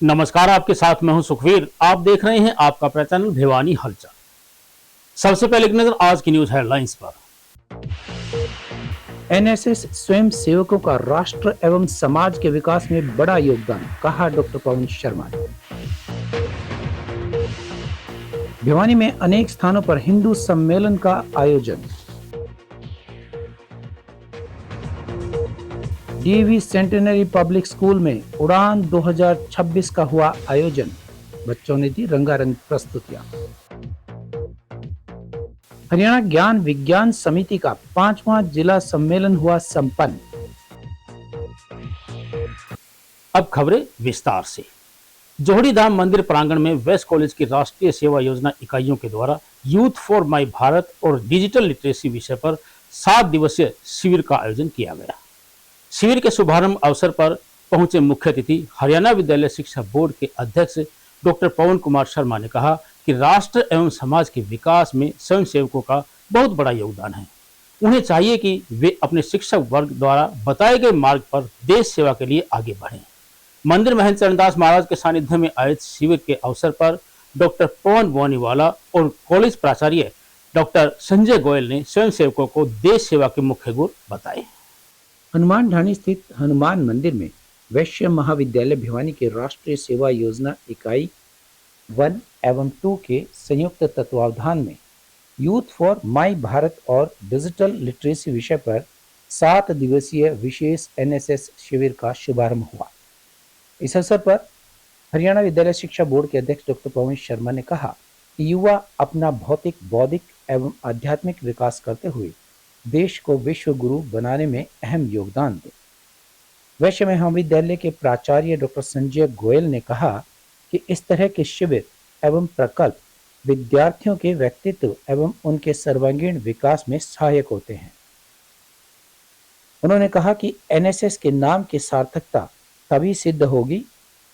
नमस्कार, आपके साथ मैं हूं सुखवीर। आप देख रहे हैं आपका अपना चैनल भिवानी हलचल। सबसे पहले एक नजर आज की न्यूज हेडलाइंस पर। एनएसएस स्वयं सेवकों का राष्ट्र एवं समाज के विकास में बड़ा योगदान, कहा डॉक्टर पवन शर्मा ने। भिवानी में अनेक स्थानों पर हिंदू सम्मेलन का आयोजन। डीवी सेंटेनरी पब्लिक स्कूल में उड़ान 2026 का हुआ आयोजन, बच्चों ने दी रंगारंग प्रस्तुतियां। हरियाणा ज्ञान विज्ञान समिति का 5वां जिला सम्मेलन हुआ संपन्न। अब खबरें विस्तार से। जोहड़ी धाम मंदिर प्रांगण में वेस्ट कॉलेज की राष्ट्रीय सेवा योजना इकाइयों के द्वारा यूथ फॉर माई भारत और डिजिटल लिटरेसी विषय पर 7 दिवसीय शिविर का आयोजन किया गया। शिविर के शुभारंभ अवसर पर पहुंचे मुख्य अतिथि हरियाणा विद्यालय शिक्षा बोर्ड के अध्यक्ष डॉक्टर पवन कुमार शर्मा ने कहा कि राष्ट्र एवं समाज के विकास में स्वयंसेवकों का बहुत बड़ा योगदान है। उन्हें चाहिए कि वे अपने शिक्षक वर्ग द्वारा बताए गए मार्ग पर देश सेवा के लिए आगे बढ़ें। मंदिर महंत चरणदास महाराज के सानिध्य में आयोजित शिविर के अवसर पर डॉक्टर पवन बोनीवाला और कॉलेज प्राचार्य डॉक्टर संजय गोयल ने स्वयंसेवकों को देश सेवा के मुख्य गुर बताए। हनुमान ढाणी स्थित हनुमान मंदिर में वैश्य महाविद्यालय भिवानी के राष्ट्रीय सेवा योजना इकाई 1 एवं 2 के संयुक्त तत्वावधान में यूथ फॉर माई भारत और डिजिटल लिटरेसी विषय पर 7 दिवसीय विशेष एनएसएस शिविर का शुभारंभ हुआ। इस अवसर पर हरियाणा विद्यालय शिक्षा बोर्ड के अध्यक्ष डॉक्टर पवन शर्मा ने कहा कि युवा अपना भौतिक, बौद्धिक एवं आध्यात्मिक विकास करते हुए देश को विश्व गुरु बनाने में अहम योगदान दें। वैश्य महाविद्यालय के प्राचार्य डॉक्टर संजय गोयल ने कहा कि इस तरह के शिविर एवं प्रकल्प विद्यार्थियों के व्यक्तित्व एवं उनके सर्वांगीण विकास में सहायक होते हैं। उन्होंने कहा कि एनएसएस के नाम की सार्थकता तभी सिद्ध होगी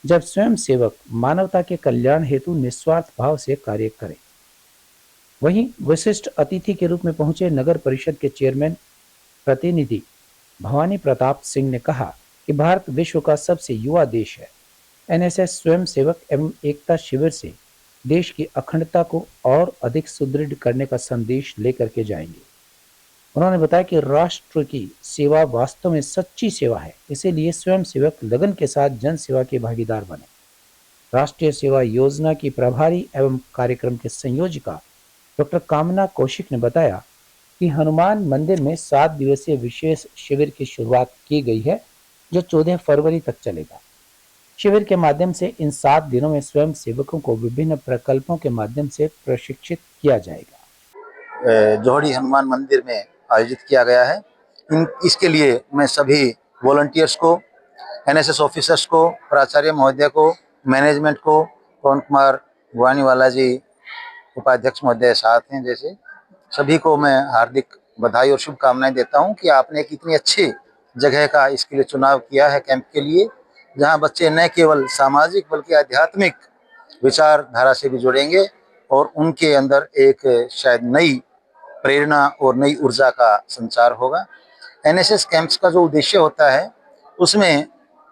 जब स्वयं सेवक मानवता के कल्याण हेतु निस्वार्थ भाव से कार्य करें। वहीं विशिष्ट अतिथि के रूप में पहुंचे नगर परिषद के चेयरमैन प्रतिनिधि भवानी प्रताप सिंह ने कहा कि भारत विश्व का सबसे युवा देश है। एनएसएस स्वयं सेवक एवं एकता शिविर से देश की अखंडता को और अधिक सुदृढ़ करने का संदेश लेकर के जाएंगे। उन्होंने बताया कि राष्ट्र की सेवा वास्तव में सच्ची सेवा है, इसीलिए स्वयं सेवक लगन के साथ जन सेवा के भागीदार बने। राष्ट्रीय सेवा योजना की प्रभारी एवं कार्यक्रम के संयोजिका डॉक्टर कामना कौशिक ने बताया कि हनुमान मंदिर में 7 दिवसीय विशेष शिविर की शुरुआत की गई है, जो 14 फरवरी तक चलेगा। शिविर के माध्यम से इन 7 दिनों में स्वयं सेवकों को विभिन्न प्रकल्पों के माध्यम से प्रशिक्षित किया जाएगा। जोहड़ी हनुमान मंदिर में आयोजित किया गया है। इसके लिए मैं सभी वॉलंटियर्स को, एनएसएस ऑफिसर्स को, प्राचार्य महोदय को, मैनेजमेंट को, पवन कुमार बोनीवाला जी उपाध्यक्ष महोदय साथ हैं, जैसे सभी को मैं हार्दिक बधाई और शुभकामनाएं देता हूं कि आपने एक इतनी अच्छी जगह का इसके लिए चुनाव किया है कैंप के लिए, जहां बच्चे न केवल सामाजिक बल्कि आध्यात्मिक विचारधारा से भी जुड़ेंगे और उनके अंदर एक शायद नई प्रेरणा और नई ऊर्जा का संचार होगा। एनएसएस कैंप्स का जो उद्देश्य होता है उसमें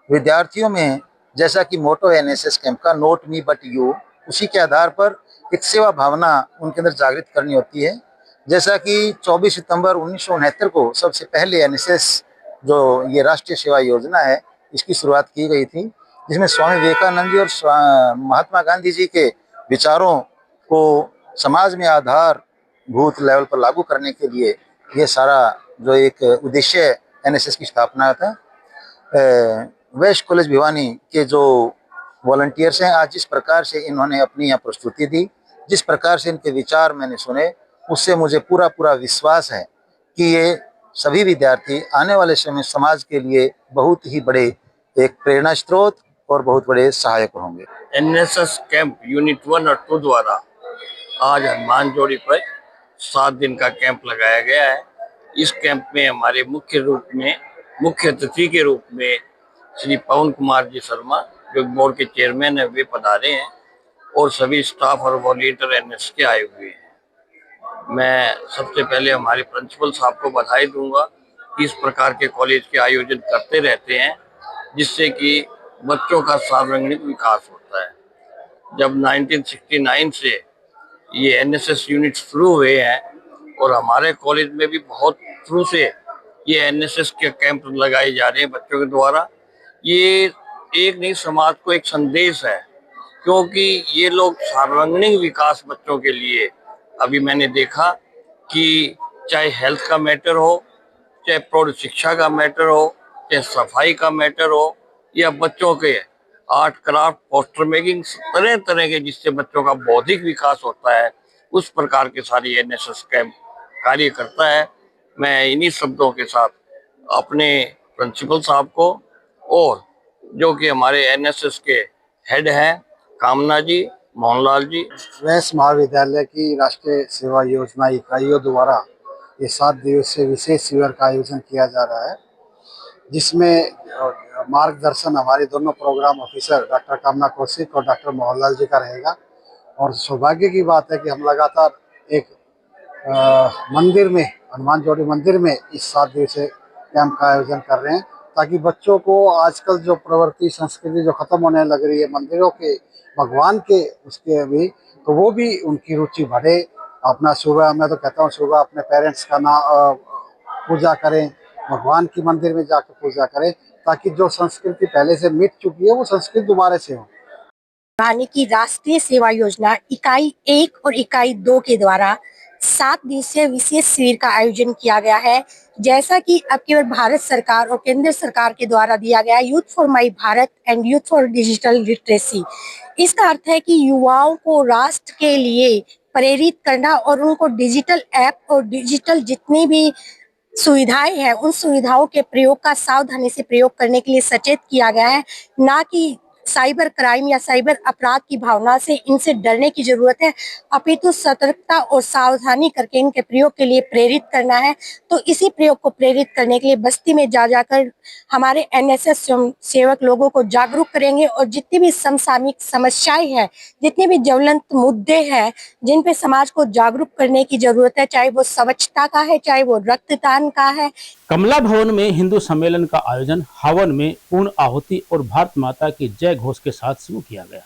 विद्यार्थियों में, जैसा कि मोटो एनएसएस कैंप का नॉट मी बट यू, उसी के आधार पर एक सेवा भावना उनके अंदर जागृत करनी होती है। जैसा कि 24 सितंबर 1969 को सबसे पहले एनएसएस जो ये राष्ट्रीय सेवा योजना है इसकी शुरुआत की गई थी, जिसमें स्वामी विवेकानंद जी और महात्मा गांधी जी के विचारों को समाज में आधारभूत लेवल पर लागू करने के लिए ये सारा जो एक उद्देश्य एनएसएस की स्थापना था। वेस्ट कॉलेज भिवानी के जो वॉलंटियर्स हैं, आज जिस प्रकार से इन्होंने अपनी यहाँ प्रस्तुति दी, जिस प्रकार से इनके विचार मैंने सुने, उससे मुझे पूरा विश्वास है कि ये सभी विद्यार्थी आने वाले समय समाज के लिए बहुत ही बड़े एक प्रेरणा स्रोत और बहुत बड़े सहायक होंगे। एनएसएस कैंप यूनिट 1 और 2 द्वारा आज हनुमान जोड़ी पर 7 दिन का कैंप लगाया गया है। इस कैंप में हमारे मुख्य अतिथि के रूप में श्री पवन कुमार जी शर्मा, जो बोर्ड के चेयरमैन है, वे पधारे हैं और सभी स्टाफ और वॉलंटियर एनएसएस के आए हुए हैं। मैं सबसे पहले हमारे प्रिंसिपल साहब को बधाई दूंगा कि इस प्रकार के कॉलेज के आयोजन करते रहते हैं, जिससे कि बच्चों का सर्वांगीण विकास होता है। जब 1969 से ये एनएसएस यूनिट शुरू हुए हैं और हमारे कॉलेज में भी बहुत शुरू से ये एनएसएस के कैंप लगाए जा रहे हैं बच्चों के द्वारा। ये एक नहीं, समाज को एक संदेश है, क्योंकि ये लोग सर्वांगीण विकास बच्चों के लिए, अभी मैंने देखा कि चाहे हेल्थ का मैटर हो, चाहे प्रौढ़ शिक्षा का मैटर हो, चाहे सफाई का मैटर हो, या बच्चों के आर्ट क्राफ्ट पोस्टर मेकिंग, तरह तरह के जिससे बच्चों का बौद्धिक विकास होता है, उस प्रकार के सारी एनएसएस कैंप कार्य करता है। मैं इन्हीं शब्दों के साथ अपने प्रिंसिपल साहब को और जो कि हमारे एनएसएस के हेड हैं कामना जी, मोहनलाल जी, वैश्य महाविद्यालय की राष्ट्रीय सेवा योजना इकाइयों द्वारा ये 7 दिवसीय विशेष शिविर का आयोजन किया जा रहा है, जिसमें मार्गदर्शन हमारे दोनों प्रोग्राम ऑफिसर डॉक्टर कामना कौशिक और डॉक्टर मोहनलाल जी का रहेगा। और सौभाग्य की बात है कि हम लगातार एक मंदिर में, हनुमान जोड़ी मंदिर में इस 7 दिवसीय कैंप का आयोजन कर रहे हैं, ताकि बच्चों को आजकल जो प्रवृत्ति संस्कृति जो खत्म होने लग रही है मंदिरों के, भगवान के, उसके भी, तो वो भी उनकी रुचि बढ़े। अपना सुबह, मैं तो कहता हूँ सुबह अपने पेरेंट्स का पूजा करें, भगवान की मंदिर में जाकर पूजा करें, ताकि जो संस्कृति पहले से मिट चुकी है वो संस्कृति दोबारा से हो। रानी की राष्ट्रीय सेवा योजना इकाई 1 और इकाई 2 के द्वारा 7 दिवसीय विशेष शिविर का आयोजन किया गया है। जैसा कि अब केवल भारत सरकार और केंद्र सरकार के द्वारा दिया गया youth for my Bharat and youth for digital literacy. इसका अर्थ है कि युवाओं को राष्ट्र के लिए प्रेरित करना और उनको डिजिटल ऐप और डिजिटल जितनी भी सुविधाएं हैं उन सुविधाओं के प्रयोग का सावधानी से प्रयोग करने के लिए सचेत किया गया है, ना कि साइबर क्राइम या साइबर अपराध की भावना से इनसे डरने की जरूरत है, अपितु सतर्कता और सावधानी करके इनके प्रयोग के लिए प्रेरित करना है। तो इसी प्रयोग को प्रेरित करने के लिए बस्ती में जा जाकर हमारे एनएसएस सेवक लोगों को जागरूक करेंगे और जितनी भी समसामयिक समस्याएं हैं, जितने भी ज्वलंत मुद्दे हैं जिन पे समाज को जागरूक करने की जरूरत है, चाहे वो स्वच्छता का है, चाहे वो रक्तदान का है। कमला भवन में हिंदू सम्मेलन का आयोजन हवन में पूर्ण आहुति और भारत माता की जय घोष के साथ शुरू किया गया।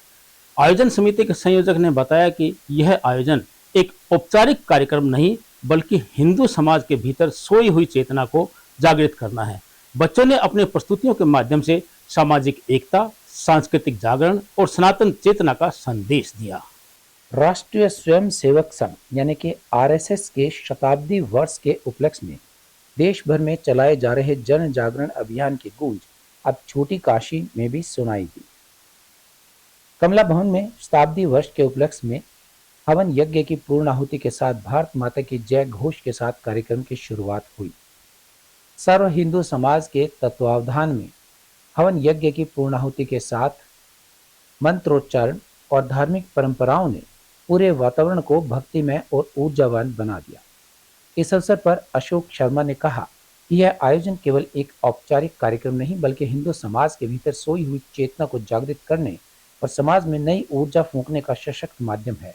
आयोजन समिति के संयोजक ने बताया कि यह आयोजन एक औपचारिक कार्यक्रम नहीं बल्कि हिंदू समाज के भीतर सोई हुई चेतना को जागृत करना है। बच्चों ने अपने प्रस्तुतियों के माध्यम से सामाजिक एकता, सांस्कृतिक जागरण और सनातन चेतना का संदेश दिया। राष्ट्रीय स्वयं सेवक संघ यानी कि आरएसएस के शताब्दी वर्ष के उपलक्ष्य में देश भर में चलाए जा रहे जन जागरण अभियान की गूंज अब छोटी काशी में भी सुनाई दी। कमला भवन में शताब्दी वर्ष के उपलक्ष्य में हवन यज्ञ की पूर्णाहुति के साथ भारत माता की जय घोष के साथ कार्यक्रम की शुरुआत हुई। सर्व हिंदू समाज के तत्वावधान में हवन यज्ञ की पूर्णाहुति के साथ मंत्रोच्चारण और धार्मिक परंपराओं ने पूरे वातावरण को भक्तिमय और ऊर्जावान बना दिया। इस अवसर पर अशोक शर्मा ने कहा कि यह आयोजन केवल एक औपचारिक कार्यक्रम नहीं बल्कि हिंदू समाज के भीतर सोई हुई चेतना को जागृत करने और समाज में नई ऊर्जा फूंकने का सशक्त माध्यम है।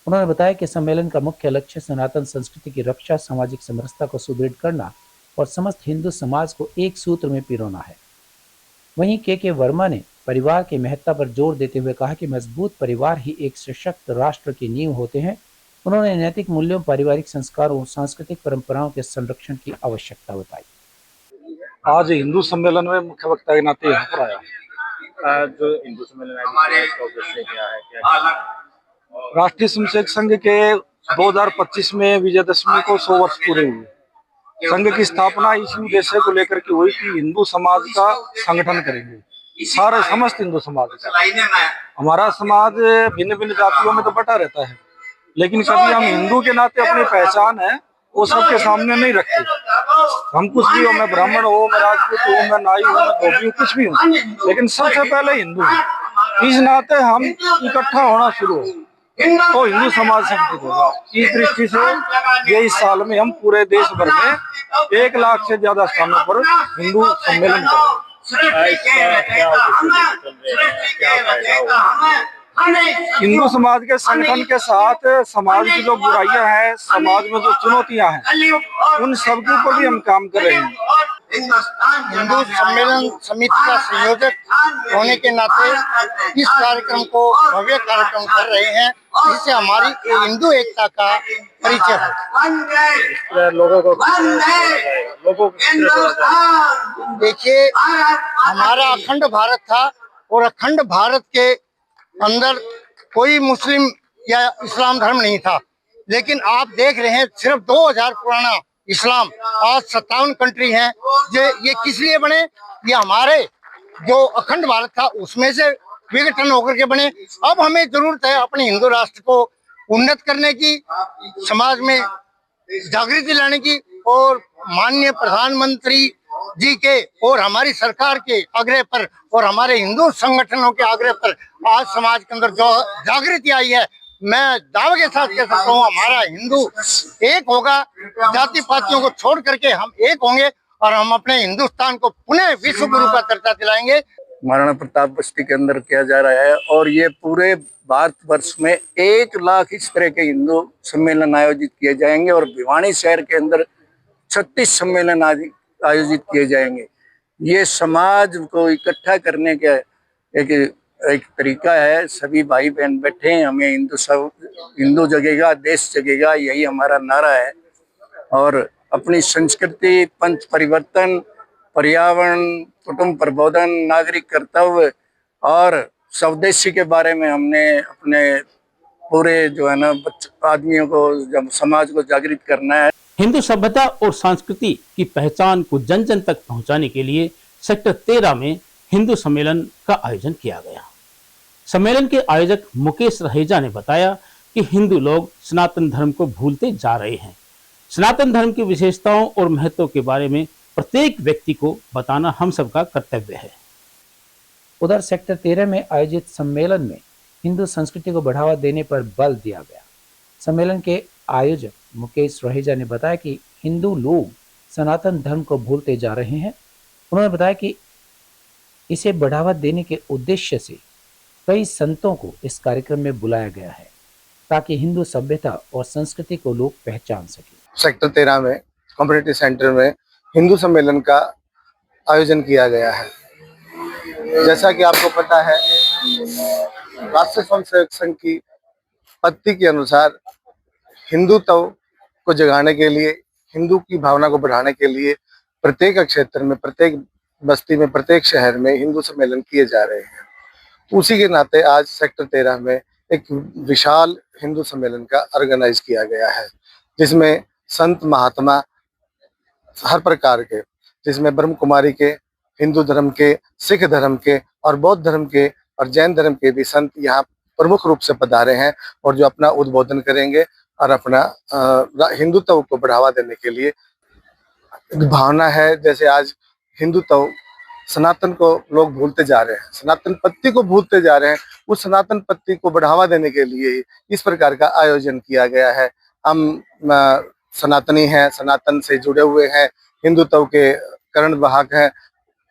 उन्होंने बताया कि सम्मेलन का मुख्य लक्ष्य सनातन संस्कृति की रक्षा, सामाजिक समरसता को सुदृढ़ करना और समस्त हिंदू समाज को एक सूत्र में पिरोना है। वहीं के वर्मा ने परिवार की महत्ता पर जोर देते हुए कहा कि मजबूत परिवार ही एक सशक्त राष्ट्र की नींव होते हैं। उन्होंने नैतिक मूल्यों, पारिवारिक संस्कारों और सांस्कृतिक परंपराओं के संरक्षण की आवश्यकता बताई। आज हिंदू सम्मेलन में मुख्य वक्ता के नाते यहाँ पर आया। जो हिंदू सम्मेलन हमारे क्या है, राष्ट्रीय स्वयंसेवक संघ के 2025 में विजयदशमी को 100 वर्ष पूरे हुए। संघ की स्थापना इस उद्देश्य को लेकर के हुई कि हिंदू समाज का संगठन करेंगे, सारे समस्त हिंदू समाज का। हमारा समाज भिन्न भिन्न जातियों में तो बटा रहता है, लेकिन कभी हम हिंदू के नाते अपनी पहचान है वो सबके सामने नहीं रखते। हम कुछ भी हो, मैं ब्राह्मण हो, मैं राजपूत हूँ, मैं नाई हूँ, मैं धोबी हूँ, कुछ भी हूँ, लेकिन सबसे पहले हिंदू हूँ। इस नाते हम इकट्ठा होना शुरू हो तो हिंदू समाज संगठित होगा। इस दृष्टि से ये इस साल में हम पूरे देश भर में 1 लाख से ज्यादा स्थानों पर हिंदू सम्मेलन करेंगे। हिंदू समाज के संगठन के साथ समाज की जो बुराइयां हैं, समाज में जो चुनौतियां हैं, उन सब के ऊपर भी हम काम कर रहे हैं। हिंदू सम्मेलन समिति का संयोजक होने के नाते इस कार्यक्रम को भव्य कार्यक्रम कर रहे हैं, जिससे हमारी हिंदू एकता का परिचय हो। लोगों को किस तरह से जाएगा? देखिए, हमारा अखंड भारत था और अखंड भारत के अंदर कोई मुस्लिम या इस्लाम धर्म नहीं था, लेकिन आप देख रहे हैं सिर्फ 2000 पुराना इस्लाम आज 57 कंट्री हैं। ये किस लिए बने? ये हमारे जो अखंड भारत था उसमें से विघटन होकर के बने। अब हमें जरूरत है अपने हिंदू राष्ट्र को उन्नत करने की, समाज में जागृति लाने की, और माननीय प्रधानमंत्री जी के और हमारी सरकार के आग्रह पर और हमारे हिंदू संगठनों के आग्रह पर आज समाज के अंदर जो जागृति आई है, मैं दावे के साथ कह सकता हूँ हमारा हिंदू एक होगा। जाति पातियों को छोड़ करके हम एक होंगे और हम अपने हिंदुस्तान को पुनः विश्व गुरु का दर्जा दिलाएंगे। महाराणा प्रताप बस्ती के अंदर किया जा रहा है और ये पूरे भारतवर्ष में 1 लाख इस तरह के हिंदू सम्मेलन आयोजित किए जाएंगे और भिवानी शहर के अंदर 36 सम्मेलन आयोजित किए जाएंगे। ये समाज को इकट्ठा करने का एक तरीका है। सभी भाई बहन बैठे हैं, हमें हिंदू जगेगा देश जगेगा, यही हमारा नारा है। और अपनी संस्कृति, पंच परिवर्तन, पर्यावरण, कुटुंब प्रबोधन, नागरिक कर्तव्य और स्वदेशी के बारे में हमने अपने पूरे जो है ना आदमियों को, जब समाज को जागृत करना है। हिंदू सभ्यता और संस्कृति की पहचान को जन जन तक पहुंचाने के लिए सेक्टर 13 में हिंदू सम्मेलन का आयोजन किया गया। सम्मेलन के आयोजक मुकेश रहेजा ने बताया कि हिंदू लोग सनातन धर्म को भूलते जा रहे हैं। सनातन धर्म की विशेषताओं और महत्व के बारे में प्रत्येक व्यक्ति को बताना हम सबका कर्तव्य है। उधर सेक्टर 13 में आयोजित सम्मेलन में हिंदू संस्कृति को बढ़ावा देने पर बल दिया गया। सम्मेलन के आयोजक मुकेश रहेजा ने बताया कि हिंदू लोग सनातन धर्म को भूलते जा रहे हैं। उन्होंने बताया कि इसे बढ़ावा देने के उद्देश्य से कई संतों को इस कार्यक्रम में बुलाया गया है ताकि हिंदू सभ्यता और संस्कृति को लोग पहचान सकें। सेक्टर 13 में कम्युनिटी सेंटर में हिंदू सम्मेलन का आयोजन किया गया है। जैसा कि आपको पता है, राष्ट्रीय स्वयंसेवक संघ की पत्ती के अनुसार हिंदुत्व को जगाने के लिए, हिंदू की भावना को बढ़ाने के लिए प्रत्येक क्षेत्र में, प्रत्येक बस्ती में, प्रत्येक शहर में हिंदू सम्मेलन किए जा रहे हैं। उसी के नाते आज सेक्टर 13 में एक विशाल हिंदू सम्मेलन का ऑर्गेनाइज किया गया है, जिसमें संत महात्मा हर प्रकार के, जिसमें ब्रह्म कुमारी के, हिंदू धर्म के, सिख धर्म के और बौद्ध धर्म के और जैन धर्म के भी संत यहाँ प्रमुख रूप से पधारे हैं और जो अपना उद्बोधन करेंगे और अपना हिंदुत्व को बढ़ावा देने के लिए भावना है। जैसे आज हिंदुत्व, सनातन को लोग भूलते जा रहे हैं, सनातन पत्ती को भूलते जा रहे हैं, उस सनातन पत्ती को बढ़ावा देने के लिए इस प्रकार का आयोजन किया गया है। हम सनातनी हैं, सनातन से जुड़े हुए हैं, हिंदुत्व के करण वाहक हैं,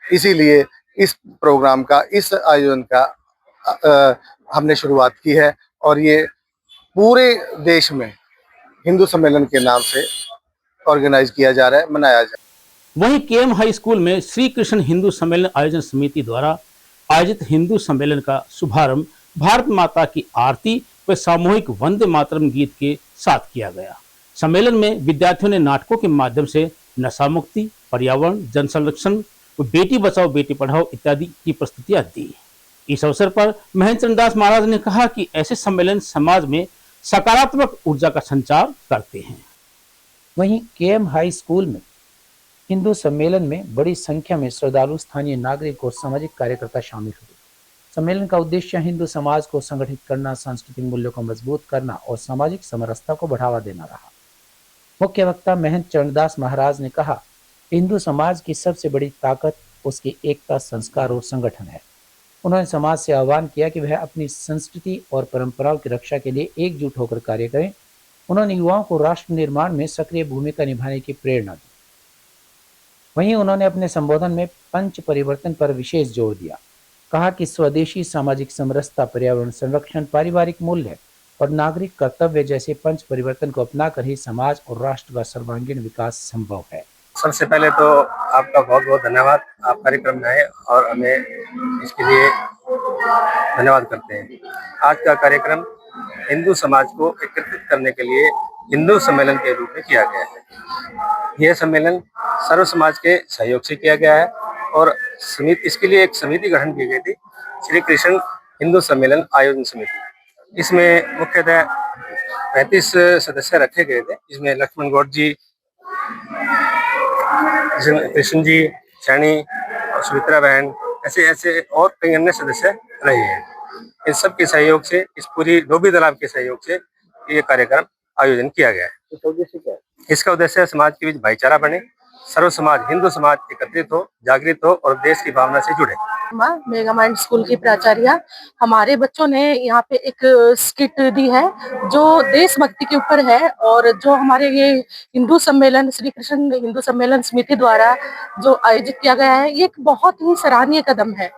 इसीलिए इस प्रोग्राम का, इस आयोजन का हमने शुरुआत की है और ये पूरे देश में हिंदू सम्मेलन के नाम से ऑर्गेनाइज किया जा रहा है, मनाया जा रहा है। वहीं केएम हाई स्कूल में श्री कृष्ण हिंदू सम्मेलन आयोजन समिति द्वारा आयोजित हिंदू सम्मेलन का शुभारंभ भारत माता की आरती व सामूहिक वंदे मातरम गीत के साथ किया गया। सम्मेलन में विद्यार्थियों ने नाटकों के माध्यम से नशा मुक्ति, पर्यावरण, जन संरक्षण, बेटी बचाओ बेटी पढ़ाओ इत्यादि की प्रस्तुतियां दी। इस अवसर पर महेंद्र चंद्र दास महाराज ने कहा कि ऐसे सम्मेलन समाज में सकारात्मक ऊर्जा का संचार करते हैं। वहीं केएम हाई स्कूल में हिंदू सम्मेलन में बड़ी संख्या में श्रद्धालु, स्थानीय नागरिक और सामाजिक कार्यकर्ता शामिल हुए। सम्मेलन का उद्देश्य हिंदू समाज को संगठित करना, सांस्कृतिक मूल्यों को मजबूत करना और सामाजिक समरसता को बढ़ावा देना रहा। मुख्य वक्ता महेंद्र चरणदास महाराज ने कहा, हिंदू समाज की सबसे बड़ी ताकत उसकी एकता, संस्कार और संगठन है। उन्होंने समाज से आह्वान किया कि वह अपनी संस्कृति और परंपराओं की रक्षा के लिए एकजुट होकर कार्य करें। उन्होंने युवाओं को राष्ट्र निर्माण में सक्रिय भूमिका निभाने की प्रेरणा दी। वहीं उन्होंने अपने संबोधन में पंच परिवर्तन पर विशेष जोर दिया। कहा कि स्वदेशी, सामाजिक समरसता, पर्यावरण संरक्षण, पारिवारिक मूल्य और नागरिक कर्तव्य जैसे पंच परिवर्तन को अपनाकर ही समाज और राष्ट्र का सर्वांगीण विकास संभव है। सबसे पहले तो आपका बहुत बहुत धन्यवाद, आप कार्यक्रम में आए और हमें इसके लिए धन्यवाद करते हैं। आज का कार्यक्रम हिंदू समाज को एकत्रित करने के लिए हिंदू सम्मेलन के रूप में किया गया है। यह सम्मेलन सर्व समाज के सहयोग से किया गया है और इसके लिए एक समिति गठन की गई थी, श्री कृष्ण हिंदू सम्मेलन आयोजन समिति। इसमें मुख्यतः 35 सदस्य रखे गए थे, जिसमें लक्ष्मण गौड़ जी, कृष्ण जी, शैनी और सुमित्रा बहन, ऐसे और कई अन्य सदस्य रहे हैं। इन सब के सहयोग से, इस पूरी डोभी तालाब के सहयोग से ये कार्यक्रम आयोजन किया गया है। इसका उद्देश्य समाज के बीच भाईचारा बने, सर्व समाज हिंदू समाज एकत्रित हो, जागृत हो और देश की भावना से जुड़े। मेगा माइंड स्कूल की प्राचार्य, हमारे बच्चों ने यहाँ पे एक स्किट दी है जो देशभक्ति के ऊपर है और जो हमारे ये हिंदू सम्मेलन श्री कृष्ण हिंदू सम्मेलन समिति द्वारा जो आयोजित किया गया है, ये एक बहुत ही सराहनीय कदम है।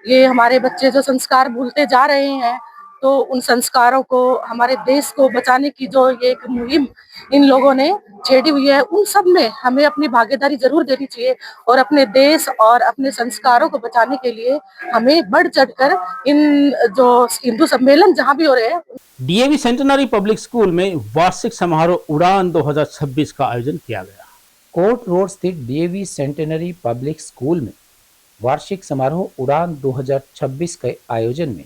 ये हमारे बच्चे जो संस्कार भूलते जा रहे हैं, तो उन संस्कारों को, हमारे देश को बचाने की जो ये एक मुहिम इन लोगों ने छेड़ी हुई है, उन सब में हमें अपनी भागीदारी जरूर देनी चाहिए और अपने देश और अपने संस्कारों को बचाने के लिए हमें बढ़ चढ़कर इन जो हिंदू सम्मेलन जहाँ भी हो रहे हैं। डीएवी सेंटेनरी पब्लिक स्कूल में वार्षिक समारोह उड़ान 2026 का आयोजन किया गया। कोर्ट रोड स्थित डीएवी सेंटेनरी पब्लिक स्कूल में वार्षिक समारोह उड़ान 2026 के आयोजन में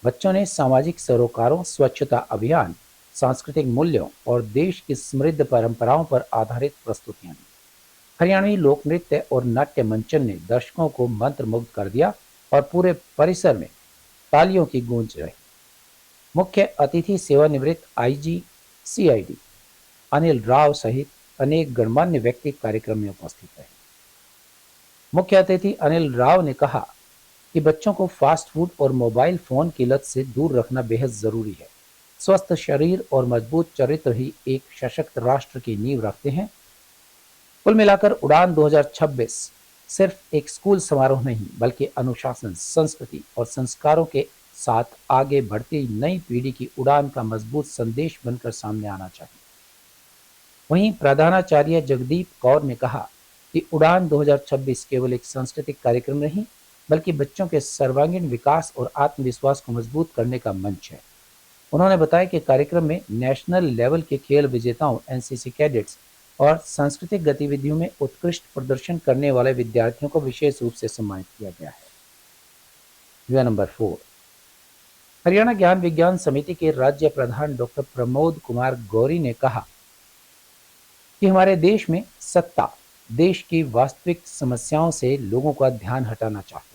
बच्चों ने सामाजिक सरोकारों, स्वच्छता अभियान, सांस्कृतिक मूल्यों और देश की समृद्ध परंपराओं पर आधारित प्रस्तुतियां दी। हरियाणवी लोक नृत्य और नाट्य मंचन ने दर्शकों को मंत्रमुग्ध कर दिया और पूरे परिसर में तालियों की गूंज रही। मुख्य अतिथि सेवानिवृत्त आईजी सीआईडी अनिल राव सहित अनेक गणमान्य व्यक्ति कार्यक्रम में उपस्थित रहे। मुख्य अतिथि अनिल राव ने कहा कि बच्चों को फास्ट फूड और मोबाइल फोन की लत से दूर रखना बेहद जरूरी है। स्वस्थ शरीर और मजबूत चरित्र ही एक सशक्त राष्ट्र की नींव रखते हैं। कुल मिलाकर उड़ान 2026 सिर्फ एक स्कूल समारोह नहीं, बल्कि अनुशासन, संस्कृति और संस्कारों के साथ आगे बढ़ती नई पीढ़ी की उड़ान का मजबूत संदेश बनकर सामने आना चाहिए। वहीं प्रधानाचार्य जगदीप कौर ने कहा कि उड़ान 2026 केवल एक सांस्कृतिक कार्यक्रम नहीं, बल्कि बच्चों के सर्वांगीण विकास और आत्मविश्वास को मजबूत करने का मंच है। उन्होंने बताया कि कार्यक्रम में नेशनल लेवल के खेल विजेताओं, एनसीसी कैडेट्स और सांस्कृतिक गतिविधियों में उत्कृष्ट प्रदर्शन करने वाले विद्यार्थियों को विशेष रूप से सम्मानित किया गया है। युवा नंबर 4, हरियाणा ज्ञान विज्ञान समिति के राज्य प्रधान डॉक्टर प्रमोद कुमार गौरी ने कहा कि हमारे देश में सत्ता देश की वास्तविक समस्याओं से लोगों का ध्यान हटाना चाहते हैं।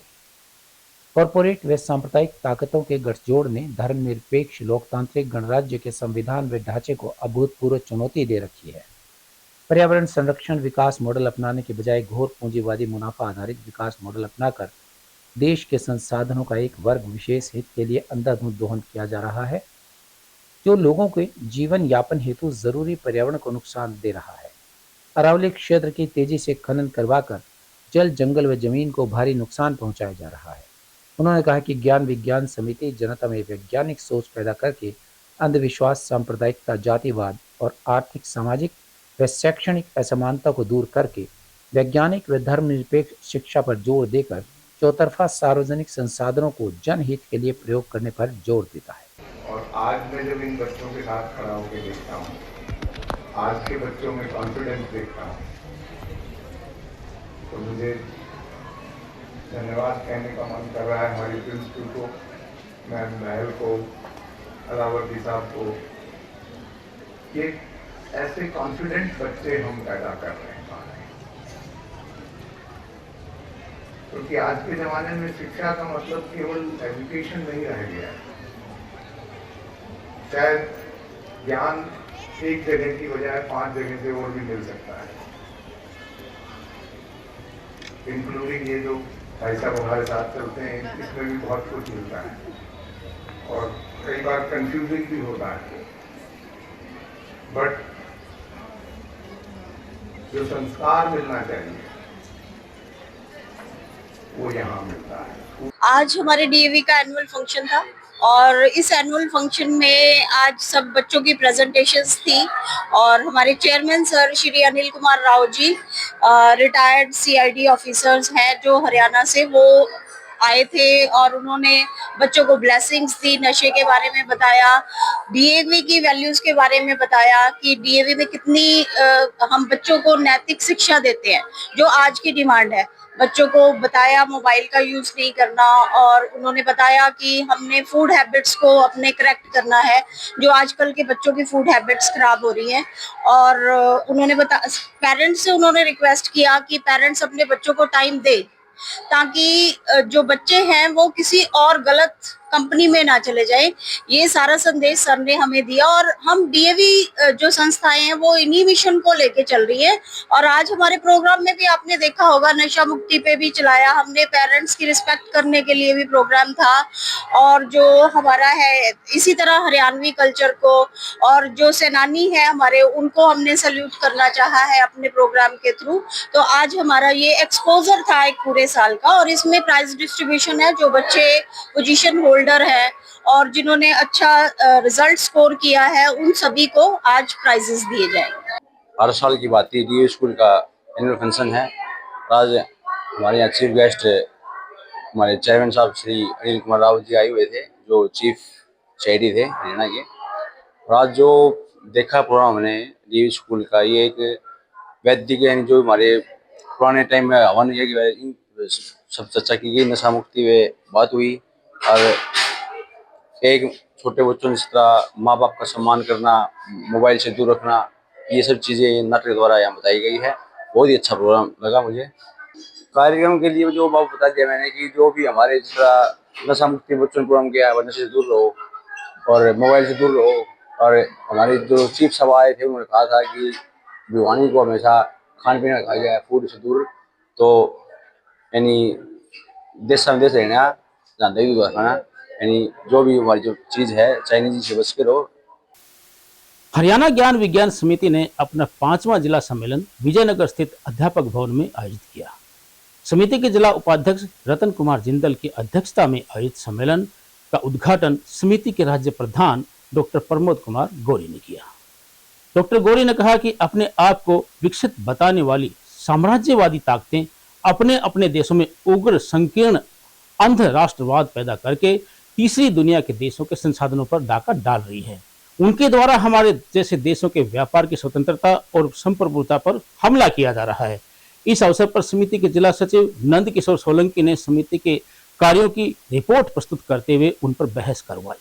कॉरपोरेट व सांप्रदायिक ताकतों के गठजोड़ ने धर्मनिरपेक्ष लोकतांत्रिक गणराज्य के संविधान व ढांचे को अभूतपूर्व चुनौती दे रखी है। पर्यावरण संरक्षण विकास मॉडल अपनाने के बजाय घोर पूंजीवादी मुनाफा आधारित विकास मॉडल अपनाकर देश के संसाधनों का एक वर्ग विशेष हित के लिए अंधाधुंध दोहन किया जा रहा है, जो लोगों के जीवन यापन हेतु जरूरी पर्यावरण को नुकसान दे रहा है। अरावली क्षेत्र की तेजी से खनन करवाकर जल, जंगल व जमीन को भारी नुकसान पहुंचाया जा रहा है। उन्होंने कहा कि ज्ञान विज्ञान समिति जनता में वैज्ञानिक सोच पैदा करके अंधविश्वास, सांप्रदायिकता, जातिवाद और आर्थिक, सामाजिक व शैक्षणिक असमानता को दूर करके वैज्ञानिक व धर्मनिरपेक्ष शिक्षा पर जोर देकर चौतरफा सार्वजनिक संसाधनों को जनहित के लिए प्रयोग करने पर जोर देता है। और आज मैं जब इन बच्चों के साथ खड़ा होकर देखता हूँ, आज के बच्चों में कॉन्फिडेंस देखता हूँ, तो मुझे धन्यवाद कहने का मन कर रहा है हमारे प्रिंसिपल को, मैम महल को, अलावर्दी साहब को। ये ऐसे कॉन्फिडेंट बच्चे हम पैदा कर रहे हैं, क्योंकि आज के ज़माने में शिक्षा का मतलब केवल एजुकेशन नहीं रह गया है। शायद ज्ञान एक जगह की बजाय 5 जगह से और भी मिल सकता है, इंक्लूडिंग ये जो भाई साहब हमारे साथ चलते हैं, इसमें भी बहुत कुछ मिलता है और कई बार कंफ्यूजिंग भी होता है, बट जो संस्कार मिलना चाहिए वो यहाँ मिलता है। आज हमारे डीएवी का एनुअल फंक्शन था और इस एनुअल फंक्शन में आज सब बच्चों की प्रेजेंटेशंस थी और हमारे chairman sir Shri Anil Kumar Rao ji retired CID officers हैं जो हरियाणा से, वो आए थे और उन्होंने बच्चों को ब्लेसिंग्स दी, नशे के बारे में बताया, डीएवी की वैल्यूज के बारे में बताया कि डीएवी में कितनी हम बच्चों को नैतिक शिक्षा देते हैं जो आज की डिमांड है। बच्चों को बताया मोबाइल का यूज नहीं करना और उन्होंने बताया कि हमने फूड हैबिट्स को अपने करेक्ट करना है, जो आजकल के बच्चों की फूड हैबिट्स खराब हो रही हैं। और उन्होंने पेरेंट्स से उन्होंने रिक्वेस्ट किया कि पेरेंट्स अपने बच्चों को टाइम दे ताकि जो बच्चे हैं वो किसी और गलत कंपनी में ना चले जाए। ये सारा संदेश सर ने हमें दिया और हम डीएवी जो संस्थाएं हैं वो इन्हीं मिशन को लेके चल रही है। और आज हमारे प्रोग्राम में भी आपने देखा होगा नशा मुक्ति पे भी चलाया हमने, पेरेंट्स की रिस्पेक्ट करने के लिए भी प्रोग्राम था और जो हमारा है इसी तरह हरियाणवी कल्चर को और जो सेनानी है हमारे उनको हमने सल्यूट करना चाहा है अपने प्रोग्राम के थ्रू। तो आज हमारा ये एक्सपोजर था एक पूरे साल का और इसमें प्राइज डिस्ट्रीब्यूशन है। जो बच्चे पोजीशन होल्डर है और जिन्होंने अच्छा रिजल्ट स्कोर किया है उन सभी को आज प्राइजेस दिए जाएंगे। हर साल की बात है, डीयू स्कूल का एनुअल फंक्शन है। आज हमारे यहाँ चीफ गेस्ट हमारे चेयरमैन साहब श्री अनिल कुमार राव जी आए हुए थे, जो चीफ सीआईडी थे हरियाणा के। और आज जो देखा प्रोग्राम हमने डीयू स्कूल का, ये एक वैदिक यानी जो हमारे पुराने टाइम में हवन सब चर्चा की गई, नशा मुक्ति में बात हुई और एक छोटे बच्चों ने इस तरह माँ बाप का सम्मान करना, मोबाइल से दूर रखना, ये सब चीज़ें नाटक द्वारा यहाँ बताई गई है। बहुत ही अच्छा प्रोग्राम लगा मुझे। कार्यक्रम के लिए जो बात बता दिया मैंने कि जो भी हमारे जिस तरह नशा मुक्ति बच्चों प्रोग्राम किया है, नशे से दूर रहो और मोबाइल से दूर रहो। और हमारे जो चीफ साहब आए थे उन्होंने कहा था कि भिवानी को हमेशा खान पीना खाया जाए, फूड से दूर, तो यानी देश विदेश रहना, जहाँ दही दूध खाना, यानी जो भी हमारी जो चीज़ है चाइनीज से बच के रहो। हरियाणा ज्ञान विज्ञान समिति ने अपना 5वां जिला सम्मेलन विजयनगर स्थित अध्यापक भवन में आयोजित किया। समिति के जिला उपाध्यक्ष रतन कुमार जिंदल की अध्यक्षता में आयोजित सम्मेलन का उद्घाटन समिति के राज्य प्रधान डॉक्टर प्रमोद कुमार गौरी ने किया। डॉक्टर गौरी ने कहा कि अपने आप को विकसित बताने वाली साम्राज्यवादी ताकतें अपने अपने देशों में उग्र संकीर्ण अंध राष्ट्रवाद पैदा करके तीसरी दुनिया के देशों के संसाधनों पर डाका डाल रही है। उनके द्वारा हमारे जैसे देशों के व्यापार की स्वतंत्रता और संप्रभुता पर हमला किया जा रहा है। इस अवसर पर समिति के जिला सचिव नंद किशोर सोलंकी ने समिति के कार्यों की रिपोर्ट प्रस्तुत करते हुए उन पर बहस करवाई।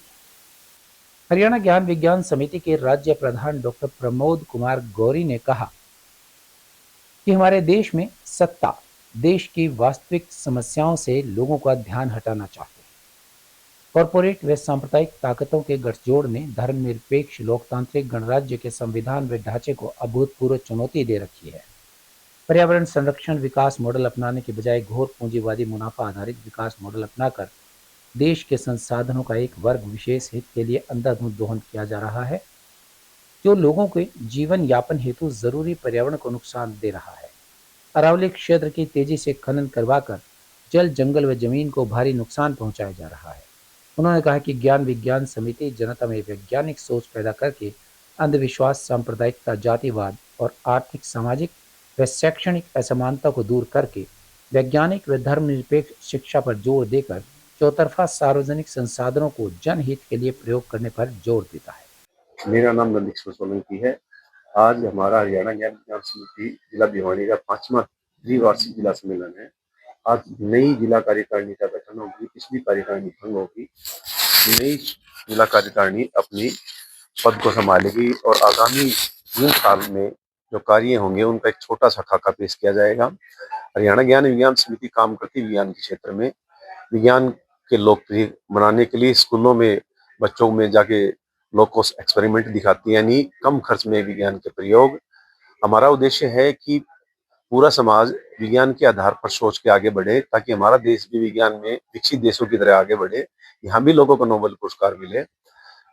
हरियाणा ज्ञान विज्ञान समिति के राज्य प्रधान डॉक्टर प्रमोद कुमार गौरी ने कहा कि हमारे देश में सत्ता देश की वास्तविक समस्याओं से लोगों का ध्यान हटाना चाहते हैं। कॉरपोरेट व सांप्रदायिक ताकतों के गठजोड़ ने धर्मनिरपेक्ष लोकतांत्रिक गणराज्य के संविधान व ढांचे को अभूतपूर्व चुनौती दे रखी है। पर्यावरण संरक्षण विकास मॉडल अपनाने के बजाय घोर पूंजीवादी मुनाफा आधारित विकास मॉडल अपनाकर देश के संसाधनों का एक वर्ग विशेष हित के लिए अंधाधुंध दोहन किया जा रहा है, जो लोगों के जीवन यापन हेतु जरूरी पर्यावरण को नुकसान दे रहा है। अरावली क्षेत्र की तेजी से खनन करवाकर जल, जंगल व जमीन को भारी नुकसान पहुंचाया जा रहा है। उन्होंने कहा कि ज्ञान विज्ञान समिति जनता में वैज्ञानिक सोच पैदा करके अंधविश्वास, सांप्रदायिकता, जातिवाद और आर्थिक, सामाजिक व शैक्षणिक असमानता को दूर करके वैज्ञानिक व धर्मनिरपेक्ष शिक्षा पर जोर देकर चौतरफा सार्वजनिक संसाधनों को जनहित के लिए प्रयोग करने पर जोर देता है। मेरा नाम नंद किशोर सोलंकी है। आज हमारा हरियाणा ज्ञान विज्ञान समिति जिला भिवानी का 5वां द्विवार्षिक जिला सम्मेलन है। आज नई जिला कार्यकारिणी का गठन होगी, पिछली कार्यकारिणी भंग होगी। नई जिला कार्यकारिणी अपनी पद को संभालेगी और आगामी 3 साल में जो कार्य होंगे उनका एक छोटा सा खाका पेश किया जाएगा। हरियाणा ज्ञान विज्ञान समिति काम करती विज्ञान के क्षेत्र में, विज्ञान के लोकप्रिय बनाने के लिए स्कूलों में बच्चों में जाके लो कॉस्ट एक्सपेरिमेंट दिखाती है, यानी कम खर्च में विज्ञान के प्रयोग। हमारा उद्देश्य है कि पूरा समाज विज्ञान के आधार पर सोच के आगे बढ़े, ताकि हमारा देश भी विज्ञान में विकसित देशों की तरह आगे बढ़े, यहाँ भी लोगों को नोबेल पुरस्कार मिले,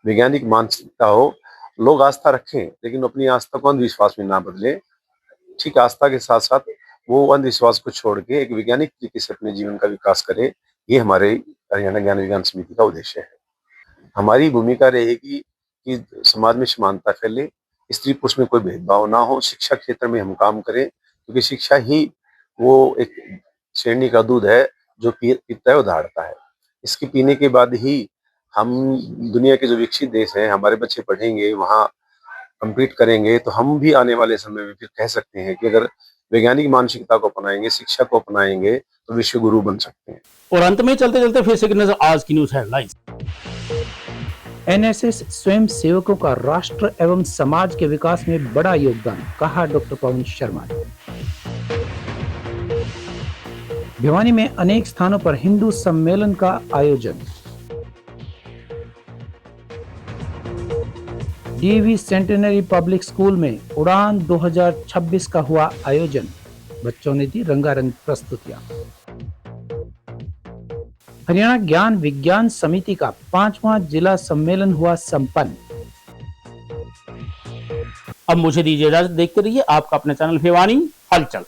वैज्ञानिक मानसिकता हो, लोग आस्था रखें लेकिन अपनी आस्था को अंधविश्वास में ना बदले। ठीक आस्था के साथ साथ वो अंधविश्वास को छोड़ के एक वैज्ञानिक तरीके से अपने जीवन का विकास करे। ये हमारे हरियाणा ज्ञान विज्ञान समिति का उद्देश्य है। हमारी भूमिका रहेगी कि समाज में समानता फैले, स्त्री पुरुष में कोई भेदभाव ना हो, शिक्षा क्षेत्र में हम काम करें, क्योंकि शिक्षा ही वो एक श्रेणी का दूध है जो पीता है और दहाड़ता है। इसके पीने के बाद ही हम दुनिया के जो विकसित देश हैं, हमारे बच्चे पढ़ेंगे, वहाँ कम्पीट करेंगे, तो हम भी आने वाले समय में फिर कह सकते हैं कि अगर वैज्ञानिक मानसिकता को अपनाएंगे, शिक्षा को अपनाएंगे, तो विश्व गुरु बन सकते हैं। और अंत में चलते चलते फिर से एक नजर आज की न्यूज हेडलाइंस। एनएसएस स्वयं सेवकों का राष्ट्र एवं समाज के विकास में बड़ा योगदान, कहा डॉक्टर पवन शर्मा ने। भिवानी में अनेक स्थानों पर हिंदू सम्मेलन का आयोजन। डीवी सेंटेनरी पब्लिक स्कूल में उड़ान 2026 का हुआ आयोजन, बच्चों ने दी रंगारंग प्रस्तुतियां। हरियाणा ज्ञान विज्ञान समिति का 5वां जिला सम्मेलन हुआ संपन्न। अब मुझे दीजिए इजाजत, देखते रहिए आपका अपने चैनल भिवानी हलचल।